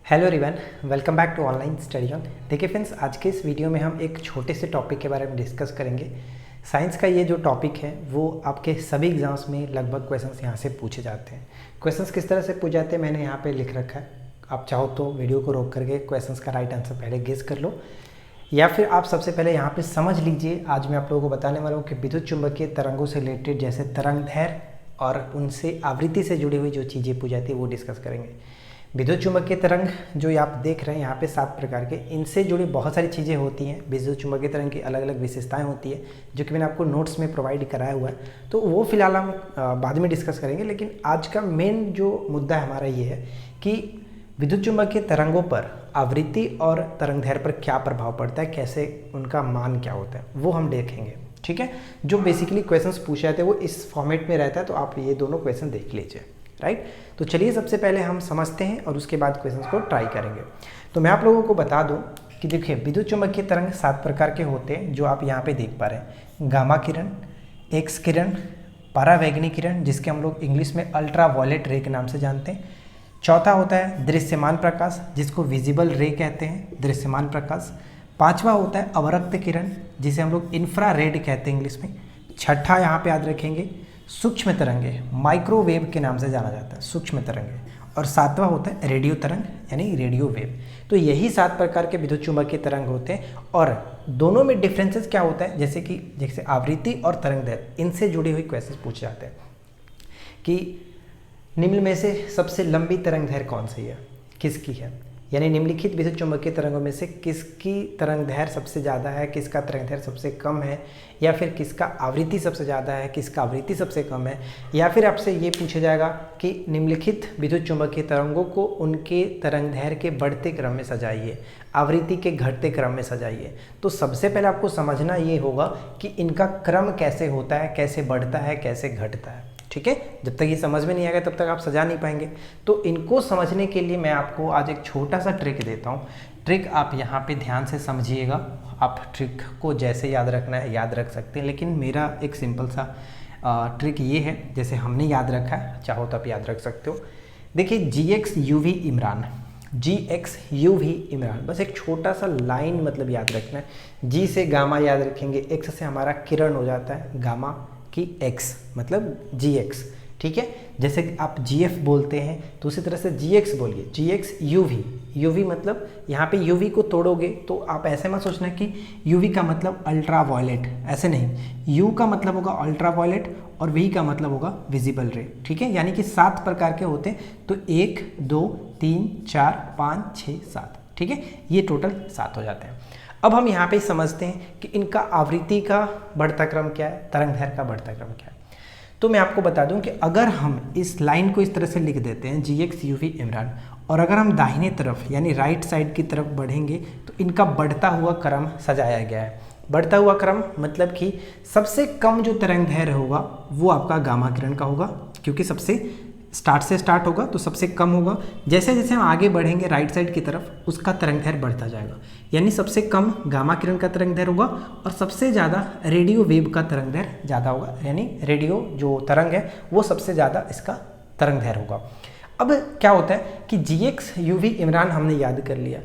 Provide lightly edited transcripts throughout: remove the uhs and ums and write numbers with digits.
Hello everyone, welcome back to online study on. देखिए friends, आज के इस वीडियो में हम एक छोटे से टॉपिक के बारे में डिस्कस करेंगे। साइंस का ये जो टॉपिक है वो आपके सभी एग्जाम्स में लगभग क्वेश्चंस यहाँ से पूछे जाते हैं। क्वेश्चंस किस तरह से पूछे जाते हैं मैंने यहाँ पे लिख रखा है। आप चाहो तो वीडियो को रोक करके क्वेश्चंस का राइट आंसर पहले गेस कर लो, या फिर आप सबसे पहले यहाँ पे समझ लीजिए। आज मैं आप लोगों को बताने वाला हूँ कि विद्युत चुंबकीय तरंगों से रिलेटेड जैसे तरंगदैर्घ्य और उनसे आवृत्ति से जुड़ी हुई जो चीज़ें पूछी जाती है वो डिस्कस करेंगे। विद्युत चुंबकीय तरंग जो आप देख रहे हैं यहाँ पे 7 प्रकार के, इनसे जुड़ी बहुत सारी चीज़ें होती हैं। विद्युत चुंबकीय तरंग की अलग अलग विशेषताएं होती है जो कि मैंने आपको नोट्स में प्रोवाइड कराया हुआ है, तो वो फिलहाल हम बाद में डिस्कस करेंगे। लेकिन आज का मेन जो मुद्दा हमारा ये है कि विद्युत चुंबकीय तरंगों पर आवृत्ति और तरंगदैर्घ्य पर क्या प्रभाव पड़ता है, कैसे उनका मान क्या होता है, वो हम देखेंगे। ठीक है, जो बेसिकली क्वेश्चंस पूछे जाते हैं वो इस फॉर्मेट में रहता है, तो आप ये दोनों क्वेश्चन देख लीजिए। राइट, तो चलिए सबसे पहले हम समझते हैं और उसके बाद क्वेश्चंस को ट्राई करेंगे। तो मैं आप लोगों को बता दूं कि देखिए विद्युत चुंबकीय तरंग 7 प्रकार के होते हैं जो आप यहाँ पे देख पा रहे हैं। गामा किरण, एक्स किरण, परावैंगनी किरण जिसके हम लोग इंग्लिश में अल्ट्रा वायलेट रे के नाम से जानते हैं। चौथा होता है दृश्यमान प्रकाश जिसको विजिबल रे कहते हैं, दृश्यमान प्रकाश। पाँचवा होता है अवरक्त किरण जिसे हम लोग इंफ्रारेड कहते हैं इंग्लिश में। छठा यहाँ पे याद रखेंगे सूक्ष्म तरंगे, माइक्रोवेव के नाम से जाना जाता है सूक्ष्म तरंगे। और सातवां होता है रेडियो तरंग यानी रेडियो वेव। तो यही 7 प्रकार के विद्युत चुंबकीय तरंग होते हैं और दोनों में डिफरेंसेस क्या होता है, जैसे आवृत्ति और तरंगदैर्घ्य, इनसे जुड़ी हुई क्वेश्चन पूछे जाते हैं कि निम्न में से सबसे लंबी तरंगदैर्घ्य कौन सी है, किसकी है, यानी निम्नलिखित विद्युत चुंबकीय तरंगों में से किसकी तरंगदैर्घ्य सबसे ज़्यादा है, किसका तरंगदैर्घ्य सबसे कम है, या फिर किसका आवृत्ति सबसे ज़्यादा है, किसका आवृत्ति सबसे कम है। या फिर आपसे ये पूछा जाएगा कि निम्नलिखित विद्युत चुंबकीय तरंगों को उनके तरंगदैर्घ्य के बढ़ते क्रम में सजाइए, आवृत्ति के घटते क्रम में सजाइए। तो सबसे पहले आपको समझना ये होगा कि इनका क्रम कैसे होता है, कैसे बढ़ता है, कैसे घटता है। ठीक है, जब तक ये समझ में नहीं आएगा तब तक आप सजा नहीं पाएंगे। तो इनको समझने के लिए मैं आपको आज एक छोटा सा ट्रिक देता हूँ। ट्रिक आप यहाँ पे ध्यान से समझिएगा। आप ट्रिक को जैसे याद रखना है याद रख सकते हैं, लेकिन मेरा एक सिंपल सा ट्रिक ये है जैसे हमने याद रखा है, चाहो तो आप याद रख सकते हो। देखिए GX UV Imran, GX UV Imran, बस एक छोटा सा लाइन मतलब याद रखना है। G से गामा याद रखेंगे, X से हमारा किरण हो जाता है, गामा की X मतलब GX। ठीक है, जैसे आप GF बोलते हैं तो उसी तरह से GX बोलिए, GX UV। UV मतलब यहाँ पे UV को तोड़ोगे तो आप ऐसे मत सोचना कि UV का मतलब अल्ट्रा वायलेट, ऐसे नहीं। U का मतलब होगा अल्ट्रा वायलेट और V का मतलब होगा विजिबल रे। ठीक है, यानी कि 7 प्रकार के होते हैं, तो 1 2 3 4 5 6 7। ठीक है, ये टोटल 7 हो जाते हैं। अब हम यहाँ पे समझते हैं कि इनका आवृत्ति का बढ़ता क्रम क्या है, तरंगदैर्घ्य का बढ़ता क्रम क्या है। तो मैं आपको बता दूं कि अगर हम इस लाइन को इस तरह से लिख देते हैं GX UV इमरान, और अगर हम दाहिने तरफ यानी राइट साइड की तरफ बढ़ेंगे तो इनका बढ़ता हुआ क्रम सजाया गया है। बढ़ता हुआ क्रम मतलब कि सबसे कम जो तरंगदैर्घ्य होगा वो आपका गामा किरण का होगा, क्योंकि सबसे स्टार्ट होगा तो सबसे कम होगा। जैसे जैसे हम आगे बढ़ेंगे राइट साइड की तरफ उसका तरंगदैर्घ्य बढ़ता जाएगा, यानी सबसे कम गामा किरण का तरंगदैर्घ्य होगा और सबसे ज़्यादा रेडियो वेव का तरंगदैर्घ्य ज़्यादा होगा, यानी रेडियो जो तरंग है वो सबसे ज़्यादा इसका तरंगदैर्घ्य होगा। अब क्या होता है कि GX UV इमरान हमने याद कर लिया,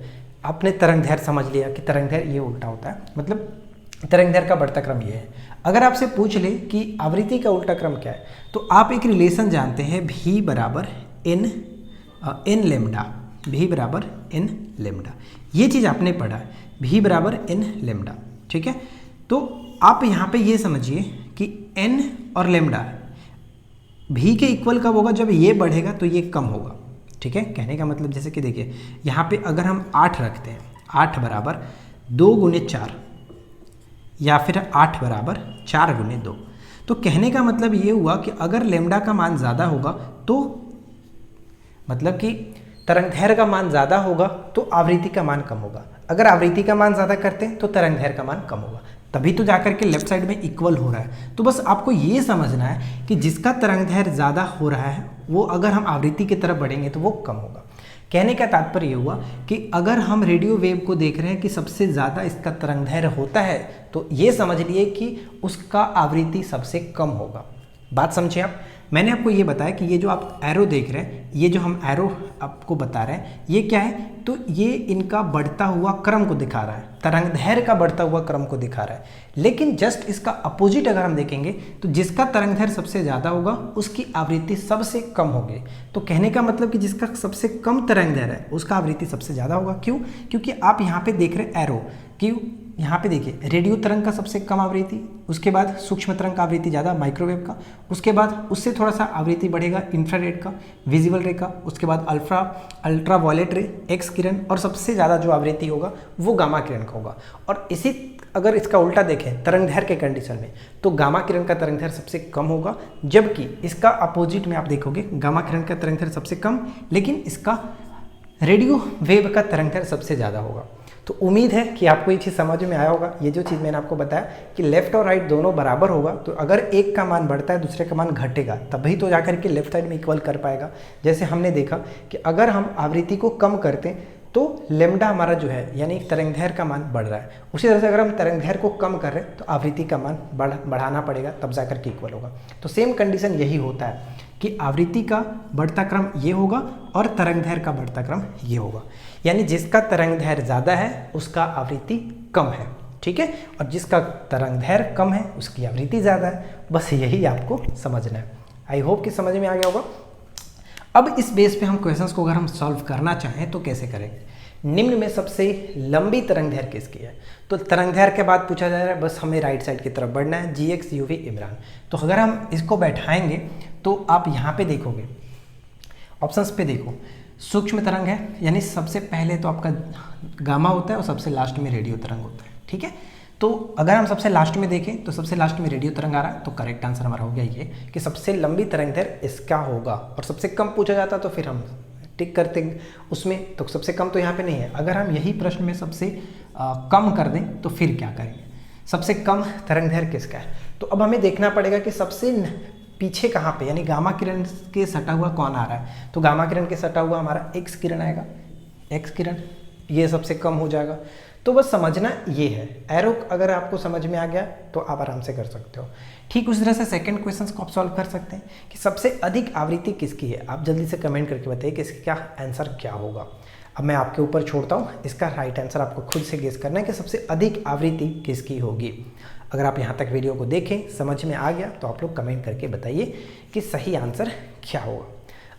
आपने तरंगदैर्घ्य समझ लिया कि तरंगदैर्घ्य ये उल्टा होता है, मतलब तरंगदैर्घ्य का बढ़ता क्रम ये है। अगर आपसे पूछ ले कि आवृत्ति का उल्टा क्रम क्या है, तो आप एक रिलेशन जानते हैं V बराबर n लेमडा, V बराबर n लेमडा। ये चीज़ आपने पढ़ा है, V बराबर n लेमडा। ठीक है, तो आप यहाँ पे ये समझिए कि n और लेमडा V के इक्वल कब होगा, जब ये बढ़ेगा तो ये कम होगा। ठीक है, कहने का मतलब जैसे कि देखिए यहाँ पे अगर हम 8 रखते हैं, 8 बराबर 2 गुने 4 या फिर 8 बराबर 4 गुने 2, तो कहने का मतलब ये हुआ कि अगर लेमडा का मान ज़्यादा होगा तो मतलब कि तरंगदैर्घ्य का मान ज़्यादा होगा तो आवृत्ति का मान कम होगा। अगर आवृत्ति का मान ज़्यादा करते हैं तो तरंगदैर्घ्य का मान कम होगा, तभी तो जाकर के लेफ्ट साइड में इक्वल हो रहा है। तो बस आपको ये समझना है कि जिसका तरंगदैर्घ्य ज़्यादा हो रहा है वो अगर हम आवृत्ति की तरफ बढ़ेंगे तो वो कम होगा। कहने का तात्पर्य ये हुआ कि अगर हम रेडियो वेव को देख रहे हैं कि सबसे ज़्यादा इसका तरंगदैर्घ्य होता है तो ये समझ लिए कि उसका आवृत्ति सबसे कम होगा। बात समझिए आप। मैंने आपको ये बताया कि ये जो आप एरो देख रहे हैं, ये जो हम एरो आपको बता रहे हैं, ये क्या है, तो ये इनका बढ़ता हुआ क्रम को दिखा रहा है, तरंगदैर्घ्य का बढ़ता हुआ क्रम को दिखा रहा है। लेकिन जस्ट इसका अपोजिट अगर हम देखेंगे तो जिसका तरंगदैर्घ्य सबसे ज़्यादा होगा उसकी आवृत्ति सबसे कम होगी। तो कहने का मतलब कि जिसका सबसे कम तरंगदैर्घ्य है उसका आवृत्ति सबसे ज़्यादा होगा। क्यों? क्योंकि आप यहाँ पे देख रहे हैं एरो, क्यों यहाँ पे देखिए रेडियो तरंग का सबसे कम आवृत्ति, उसके बाद सूक्ष्म तरंग का आवृत्ति ज़्यादा माइक्रोवेव का, उसके बाद उससे थोड़ा सा आवृत्ति बढ़ेगा इंफ्रारेड का, विजिबल रे का, उसके बाद अल्ट्रा वायलेट रे, एक्स किरण, और सबसे ज़्यादा जो आवृत्ति होगा वो गामा किरण का होगा। और इसी अगर इसका उल्टा देखें तरंगदैर्घ्य के कंडीशन में, तो गामा किरण का तरंगदैर्घ्य सबसे कम होगा, जबकि इसका अपोजिट में आप देखोगे गामा किरण का तरंगदैर्घ्य सबसे कम, लेकिन इसका रेडियो वेव का तरंगदैर्घ्य सबसे ज़्यादा होगा। तो उम्मीद है कि आपको ये चीज़ समझ में आया होगा। ये जो चीज़ मैंने आपको बताया कि लेफ्ट और राइट दोनों बराबर होगा, तो अगर एक का मान बढ़ता है दूसरे का मान घटेगा, तभी तो जाकर के लेफ्ट साइड में इक्वल कर पाएगा। जैसे हमने देखा कि अगर हम आवृत्ति को कम करते हैं तो लेमडा हमारा जो है यानी तरंगदैर्घ्य का मान बढ़ रहा है, उसी तरह से अगर हम तरंगदैर्घ्य को कम कर रहे हैं तो आवृत्ति का मान बढ़ाना पड़ेगा, तब जाकर के इक्वल होगा। तो सेम कंडीशन यही होता है कि आवृत्ति का बढ़ता क्रम ये होगा और तरंगदैर्घ्य का बढ़ता क्रम ये होगा, यानी जिसका तरंगदैर्घ्य ज़्यादा है उसका आवृत्ति कम है, ठीक है, और जिसका तरंगदैर्घ्य कम है उसकी आवृत्ति ज़्यादा है। बस यही आपको समझना है। आई होप कि समझ में आ गया होगा। अब इस बेस पे हम क्वेश्चंस को अगर हम सॉल्व करना चाहें तो कैसे करेंगे। निम्न में सबसे लंबी तरंगदैर्घ्य किसकी है, तो तरंगदैर्घ्य के बाद पूछा जा रहा है बस हमें राइट साइड की तरफ बढ़ना है, GX UV इमरान। तो अगर हम इसको बैठाएंगे तो आप यहाँ पे देखोगे, ऑप्शंस पे देखो, सूक्ष्म तरंग है यानी सबसे पहले तो आपका गामा होता है और सबसे लास्ट में रेडियो तरंग होता है, ठीक है। तो अगर हम सबसे लास्ट में देखें तो सबसे लास्ट में रेडियो तरंग आ रहा है, तो करेक्ट आंसर हमारा हो गया ये कि सबसे लंबी तरंगदैर्घ्य इसका होगा। और सबसे कम पूछा जाता तो फिर हम टिक करते उसमें, तो सबसे कम तो यहाँ पे नहीं है। अगर हम यही प्रश्न में सबसे कम कर दें तो फिर क्या करेंगे, सबसे कम तरंगदैर्घ्य किसका है। तो अब हमें देखना पड़ेगा कि सबसे पीछे कहाँ पे, यानी गामा किरण के सटा हुआ कौन आ रहा है। तो गामा किरण के सटा हुआ हमारा एक्स किरण आएगा, एक्स किरण ये सबसे कम हो जाएगा। तो बस समझना ये है, एरो अगर आपको समझ में आ गया तो आप आराम से कर सकते हो। ठीक उसी तरह से सेकंड क्वेश्चन को आप सॉल्व कर सकते हैं कि सबसे अधिक आवृत्ति किसकी है। आप जल्दी से कमेंट करके बताइए कि इसका आंसर क्या होगा। अब मैं आपके ऊपर छोड़ता हूँ, इसका राइट आंसर आपको खुद से गेस करना है कि सबसे अधिक आवृत्ति किसकी होगी। अगर आप यहाँ तक वीडियो को देखें, समझ में आ गया तो आप लोग कमेंट करके बताइए कि सही आंसर क्या होगा।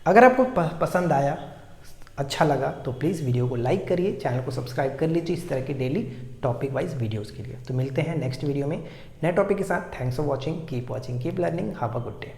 अगर आपको पसंद आया, अच्छा लगा तो प्लीज़ वीडियो को लाइक करिए, चैनल को सब्सक्राइब कर लीजिए इस तरह के डेली टॉपिक वाइज वीडियोस के लिए। तो मिलते हैं नेक्स्ट वीडियो में नए टॉपिक के साथ। Thanks for watching, keep learning, have a good day.